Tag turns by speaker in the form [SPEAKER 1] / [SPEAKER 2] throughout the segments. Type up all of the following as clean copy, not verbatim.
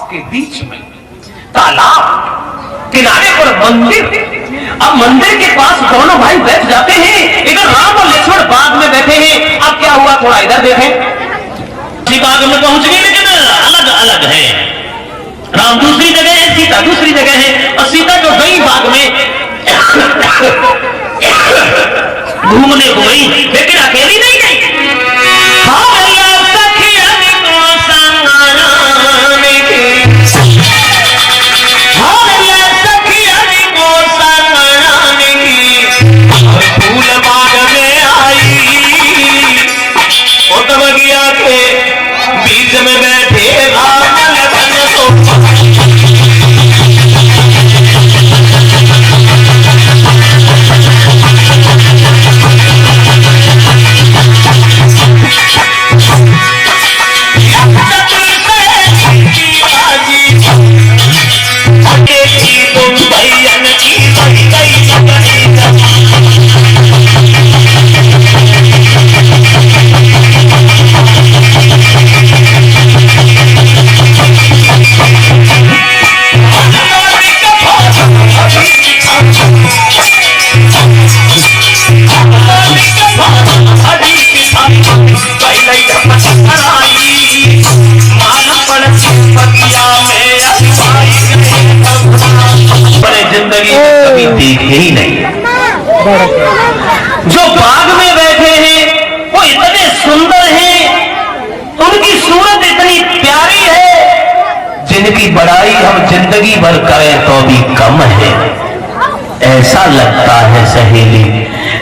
[SPEAKER 1] के बीच में तालाब, किनारे पर मंदिर। अब मंदिर के पास दोनों भाई बैठ जाते हैं। इधर राम और लक्ष्मण बाग में बैठे हैं। अब क्या हुआ, थोड़ा इधर देखें। जी बाग में पहुंच गए, लेकिन अलग अलग है। राम दूसरी जगह है, सीता दूसरी जगह है। और सीता जो गई बाग में घूमने को गई, लेकिन अकेली नहीं गई। बीच में बैठे राम लखन कभी देखे ही नहीं। जो बाग में बैठे हैं वो इतने सुंदर हैं, उनकी सूरत इतनी प्यारी है, जिनकी बड़ाई हम जिंदगी भर करें तो भी कम है। ऐसा लगता है सहेली,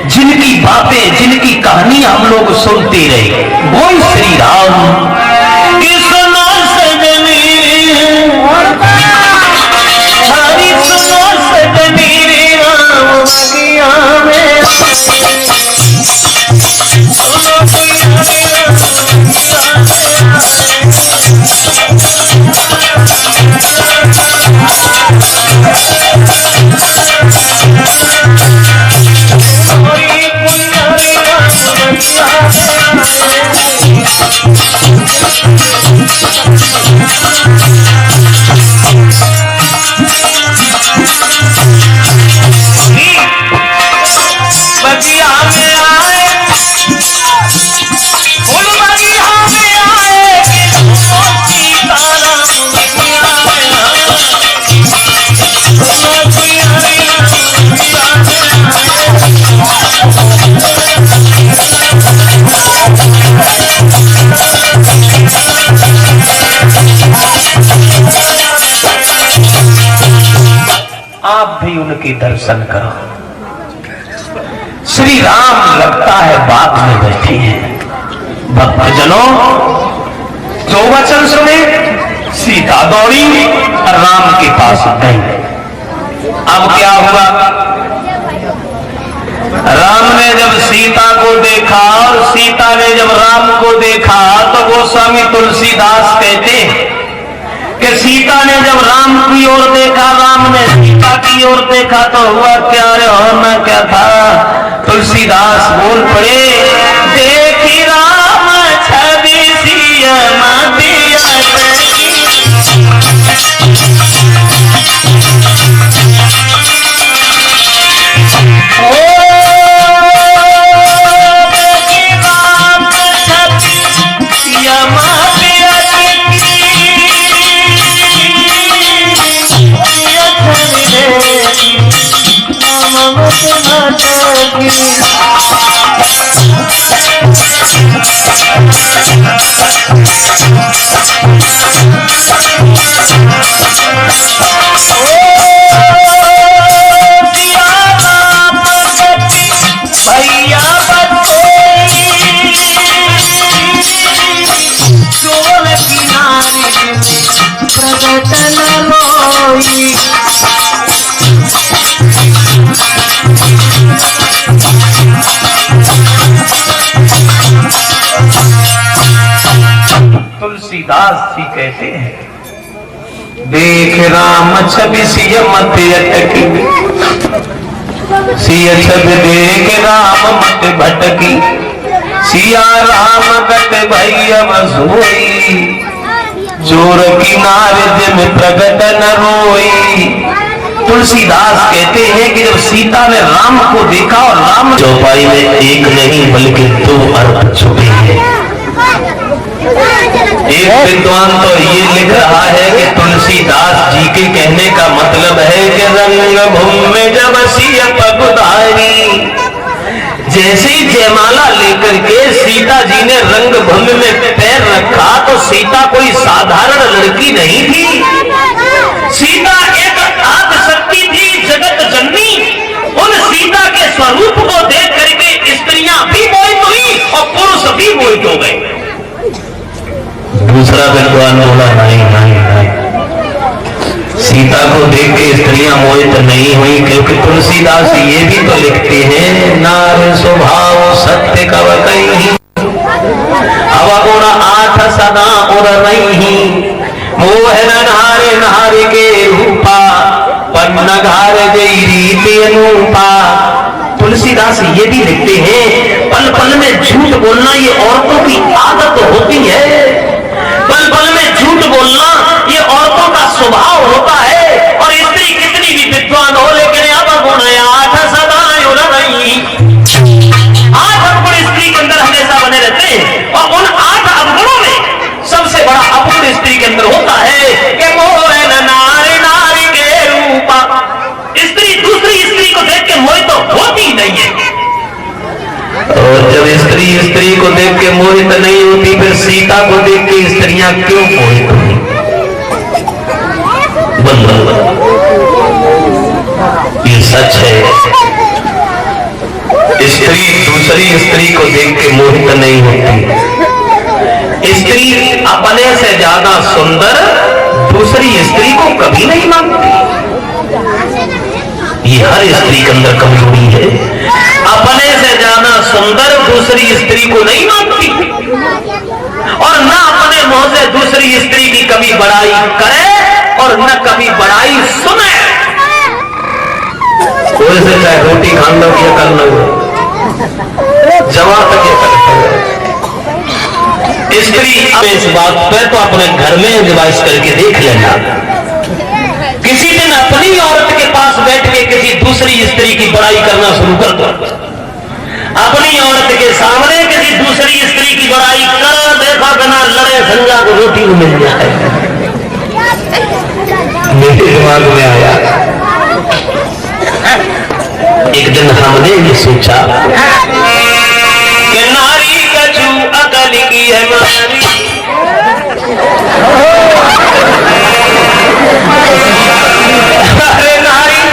[SPEAKER 1] जिनकी बातें, जिनकी कहानी हम लोग सुनते रहे, वो श्री राम आप भी उनके दर्शन करो। श्री राम लगता है बाग में बैठे हैं। भक्तजनों, जो वचन सुने, सीता दौड़ी और राम के पास गई। अब क्या हुआ, राम ने जब सीता को देखा और सीता ने जब राम को देखा, तो वो स्वामी तुलसीदास कहते हैं कि सीता ने जब राम की ओर देखा, राम ने सीता की ओर देखा, तो हुआ क्या, रे होना क्या था। तुलसीदास बोल पड़े, देखी राम छवि सिया मातिया तुलसीदास जी कहते हैं देख राम छवि सिय मत अटकी, सिय छवि देख राम मत भटकी, सिया राम गत भैया सोई, जोर किनारे जिम प्रगट न रोई। तुलसीदास कहते हैं कि जब सीता ने राम को देखा और राम चौपाई में एक नहीं बल्कि दो अर्थ छुपे हैं। एक विद्वान तो ये लिख रहा है कि तुलसीदास जी के कहने का मतलब है कि रंग भूमि में जब सिय पगुधारी, जैसे ही जयमाला लेकर के सीता जी ने रंगभूमि में पैर रखा तो सीता कोई साधारण लड़की नहीं थी। सीता एक आदि शक्ति थी, जगत जननी। उन सीता के स्वरूप को देख करके स्त्रियां भी मोहित हुई और पुरुष भी मोहित हो गए। दूसरा विद्वान बोला नहीं नहीं नहीं, सीता को देख के स्त्रियां मोहित नहीं हुई, क्योंकि तुलसीदास ये भी तो लिखते हैं नार स्वभाव सत्य कव कहीं, अवगुण आठ सदा उर नहीं, मोह नहारे नहारे के रूपा, पन्न घार जई रीति अनूपा। तुलसीदास ये भी लिखते हैं पल पल में झूठ बोलना ये औरतों की आदत होती है, पल पल में झूठ बोलना ये औरतों का स्वभाव होता है। और स्त्री कितनी भी विद्वान हो लेकिन अवगुण आठ सदा उर नहीं, आठ अवगुण स्त्री के अंदर हमेशा बने रहते हैं। और उन आठ अवगुणों में सबसे बड़ा अवगुण स्त्री के अंदर होता है कि मोह नारी नारी के रूपा। स्त्री दूसरी स्त्री को देख के मोहित तो होती नहीं है, और जब स्त्री स्त्री को देख के मोहित नहीं होती फिर सीता को देख के स्त्रियां क्यों मोहित हुई? ये सच है, स्त्री दूसरी स्त्री को देख के मोहित नहीं होती। स्त्री अपने से ज्यादा सुंदर दूसरी स्त्री को कभी नहीं मांगती। ये हर स्त्री के अंदर कमजोरी है, अपने से ज्यादा सुंदर दूसरी स्त्री को नहीं मांगती, और न अपने मुंह से दूसरी स्त्री की कभी बड़ाई करे और न कभी बड़ाई सुने। कोई से चाहे रोटी खान लो या कर लो, जवाब तक ये करते हैं। स्त्री अब इस बात पर तो अपने घर में रिवाइज करके देख लेना, किसी दिन अपनी औरत के पास बैठ के किसी दूसरी स्त्री की बड़ाई करना शुरू कर दो। अपनी औरत के सामने किसी दूसरी स्त्री की बड़ाई कर देखा, बिना लड़े संजा को रोटी को मिल जाए। मेरे दिमाग में आया, एक दिन हमने ये सोचा कि नारी कछु अकल की है मारी, अरे नारी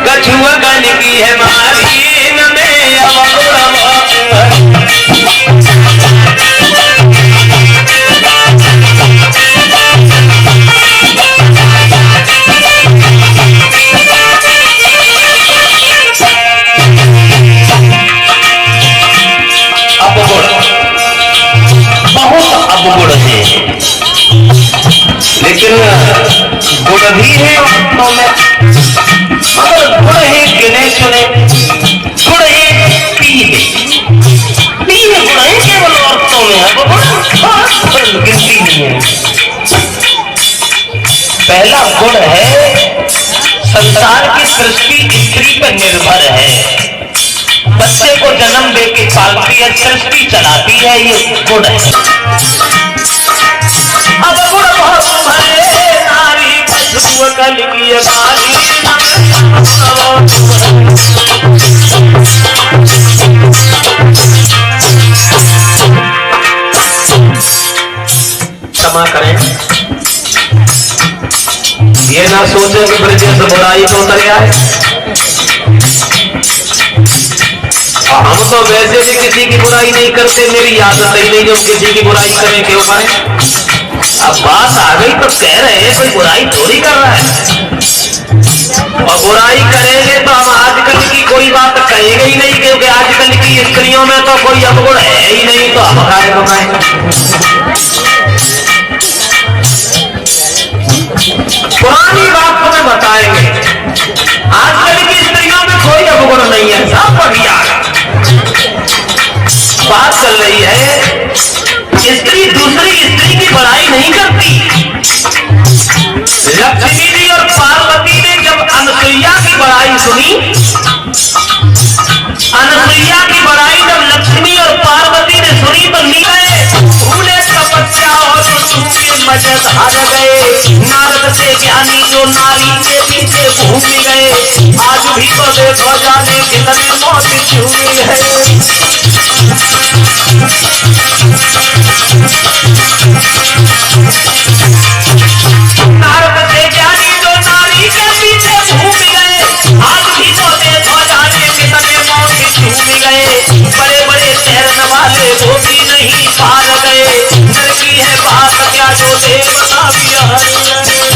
[SPEAKER 1] कछु अकल की है मारी, लेकिन गुण भी है तो में, मगर गुण है गिने चुने, गुण है तीन गुण है केवल औरतों में है, गुण गिनती नहीं है। पहला गुण है संसार की सृष्टि स्त्री पर निर्भर है, बच्चे को जन्म देके पालती है, सृष्टि चलाती है, ये गुण है। अब गुण बहुत भले नारी कछु अकल की बारी, क्षमा करें, ये ना सोचे कि ब्रजेश बुराई तो उतर आए। हम तो वैसे भी किसी की बुराई नहीं करते, मेरी आदत ही नहीं जो किसी की बुराई करें क्यों करें। अब बात आ गई तो कह रहे हैं कोई बुराई थोड़ी कर रहा है, और बुराई करेंगे तो हम आजकल की कोई बात कहेंगे ही नहीं, क्योंकि आजकल की स्त्रियों में तो कोई अवगुण है ही नहीं, तो हम खाए तो खाए। सुनी? अनसुईया की बड़ाई जब लक्ष्मी और पार्वती ने सुनी तो नीले भूले तपस्या और मजद हर गए। नारद से ज्ञानी जो नारी के पीछे घूम गए। आज भी तो देखो जाने कितने मौत झूमी है। नारद से ज्ञानी जो नारी के पीछे घूम गए। आज भी तो देखो जाने कितने मौत झूमी गए। बड़े बड़े तैरने वाले वो भी नहीं पार गए। डर की है बात क्या जो देवता भी हार गए।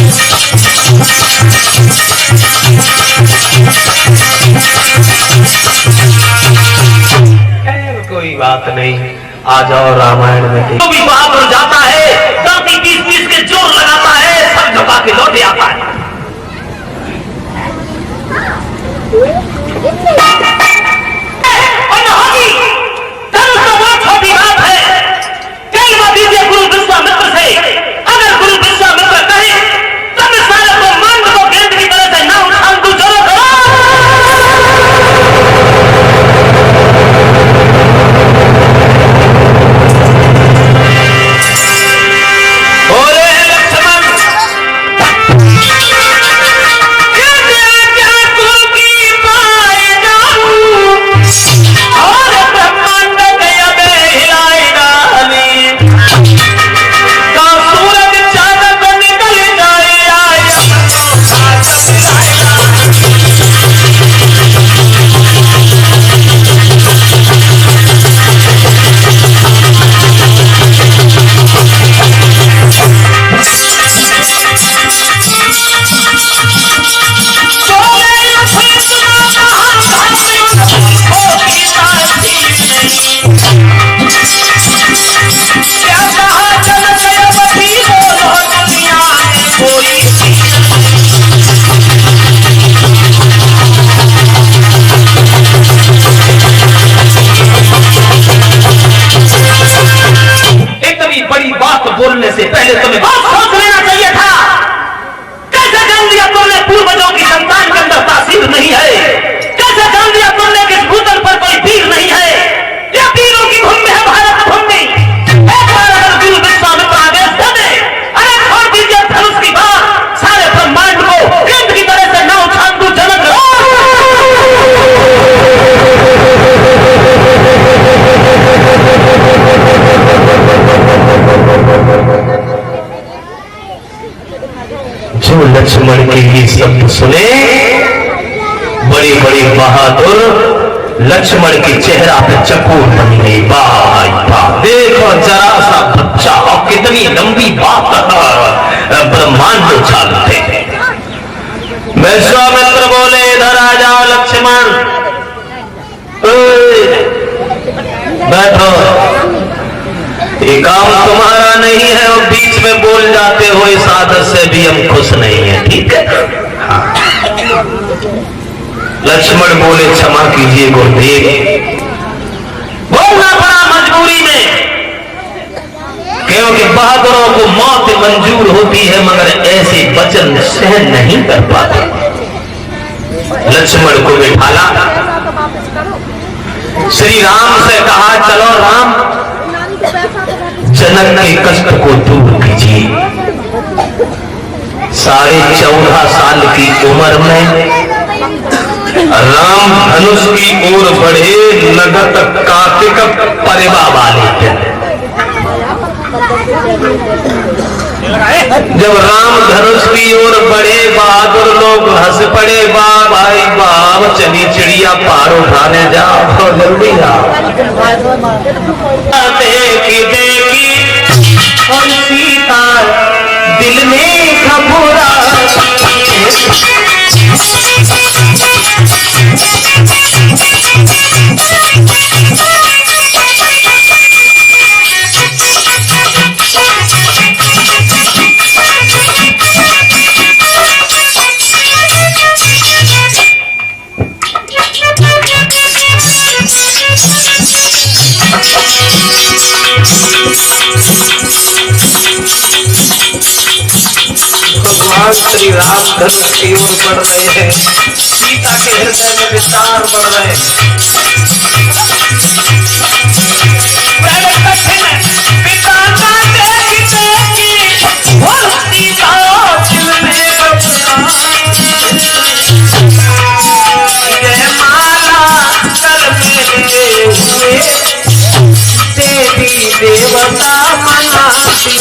[SPEAKER 1] कोई बात नहीं, आ जाओ रामायण में। तो भी बहादुर जाता है, दांती पीस के जोर लगाता है, सब झुका के लौटे आता है। और होगी धनुष तो बहुत छोटी बात है। कई बात दीजिए गुरु विश्वामित्र से। अगर गुरु विश्वामित्र कहे तब सारे ब्रह्मांड को गेंद की तरह से ना उठान तू चलो बोलने से पहले तुम्हें बहुत सोच लेना चाहिए था। कैसे जान लिया तुमने पूर्वजों की संतान के अंदर तासीर नहीं है? कैसे जान लिया तुमने कि इस भूतल पर कोई वीर नहीं है? ये वीरों की भूमि है, भारत भूमि। एक बार अगर गुरु विश्वामित्र आदेश दे दे, अरे छोड़ दीजिए धनुष की बात, सारे ब्रह्मांड को गेंद की तरह से ना उछाल दूं जनक। जो लक्ष्मण के ये शब्द सुने, बड़ी बड़ी बहादुर लक्ष्मण के चेहरा पे चकोर बन गई। भाई वाह, देखो जरा सा बच्चा और कितनी लंबी बात ब्रह्मांड उछालते हैं। विश्वामित्र बोले इधर आ जाओ लक्ष्मण, बैठो। ये काम तुम्हारा नहीं है और बीच में बोल जाते हो, इस आदत से भी हम खुश नहीं है, ठीक है? हाँ। लक्ष्मण बोले क्षमा कीजिए गुरुदेव, बोलना पड़ा मजबूरी में, क्योंकि बहादुरों को मौत मंजूर होती है मगर ऐसे वचन सहन नहीं कर पाते। लक्ष्मण को बिठाला, श्री राम से कहा चलो राम, जनक के कष्ट को दूर कीजिए। 14.5 साल की उम्र में राम धनुष की ओर बढ़े, नगत कार्तिक परिवा वाले थे। जब राम धनुष की ओर बढ़े, बहादुर लोग हंस पड़े। वाह भाई वाह, चली चिड़िया पार उठाने जाओ, जल्दी आओ। देखी देखी और सीता दिल में घबरा, श्री राम धनुष की ओर बढ़ रहे हैं। सीता के हृदय विचार बढ़ रहे। पिता का ये माला कर मेरे हुए देवी देवता मनाती।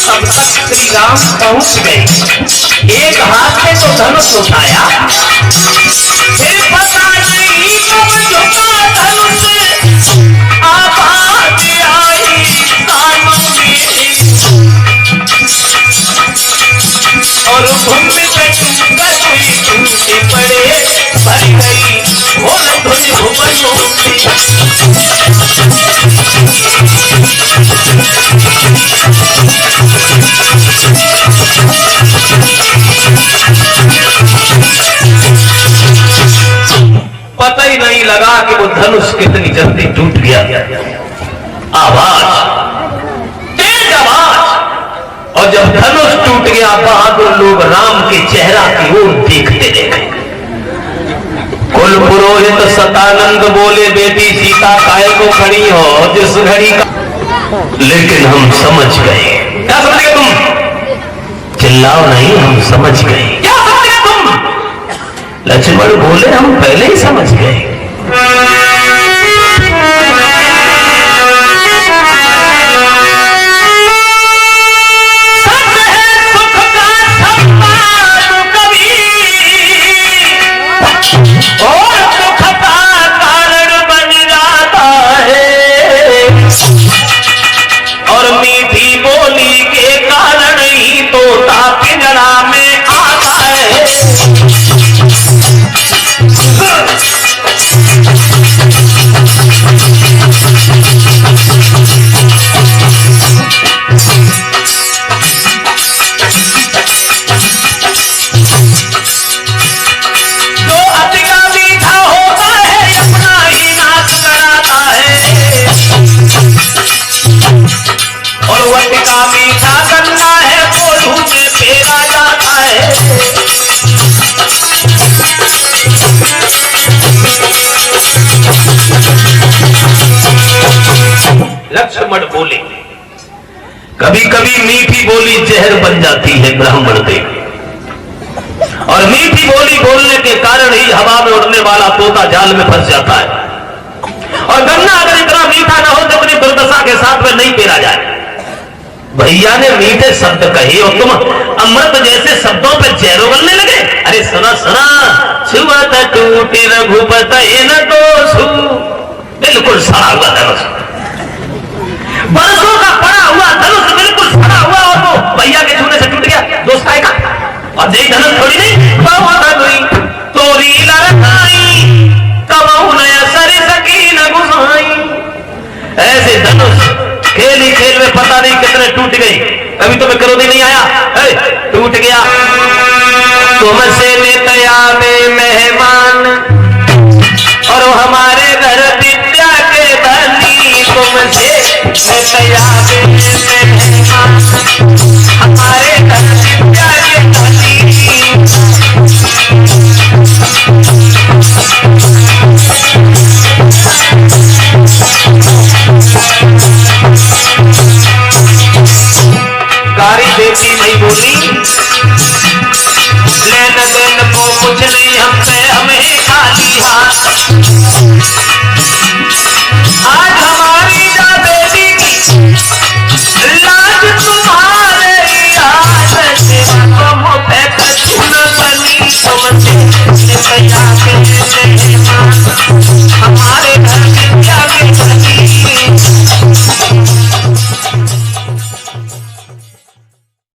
[SPEAKER 1] अब तक श्री राम पहुंच गए। एक हाथ में तो धनुष उठाया, फिर पता नहीं कब झुका धनुष, आवाज आई कानों में और भूमि पे टूटे पड़े, भर गई भोल धुन भुवनों पता ही नहीं लगा कि वो धनुष कितनी जल्दी टूट गया। आवाज, तेज आवाज, और जब धनुष टूट गया बहादुर लोग राम के चेहरा की ओर देखते रहे। कुल पुरोहित सतानंद बोले, बेटी सीता काहे को खड़ी हो जिस घड़ी का। लेकिन हम समझ गए। क्या समझ गए तुम? चिल्लाओ नहीं, हम समझ गए। क्या समझ गए तुम? लक्ष्मण बोले, हम पहले ही समझ गए। लक्ष्मण बोले, कभी कभी मीठी बोली जहर बन जाती है ब्राह्मण देव, और मीठी बोली बोलने के कारण ही हवा में उड़ने वाला तोता जाल में फंस जाता है। और गन्ना अगर इतना मीठा ना हो तो अपनी दुर्दशा के साथ में नहीं पेरा जाए। भैया ने मीठे शब्द कहे और तुम अमृत जैसे शब्दों पे जहर उगलने लगे। अरे सुना सुना, छुआ टूटे रघुपत न तो बिल्कुल सड़ा हुआ धनुष, बरसों का पड़ा हुआ धनुष बिल्कुल सड़ा हुआ, और वो भैया के छूने से टूट गया। दोस्त आएगा और जय धनुष थोड़ी नहीं तोरी लड़ाई कबहू नया सरी सकी न गुसाई। ऐसे धनुष खेल ही खेल में पता नहीं कितने टूट गए। कभी तुम्हें क्रोध ही नहीं आया? टूट गया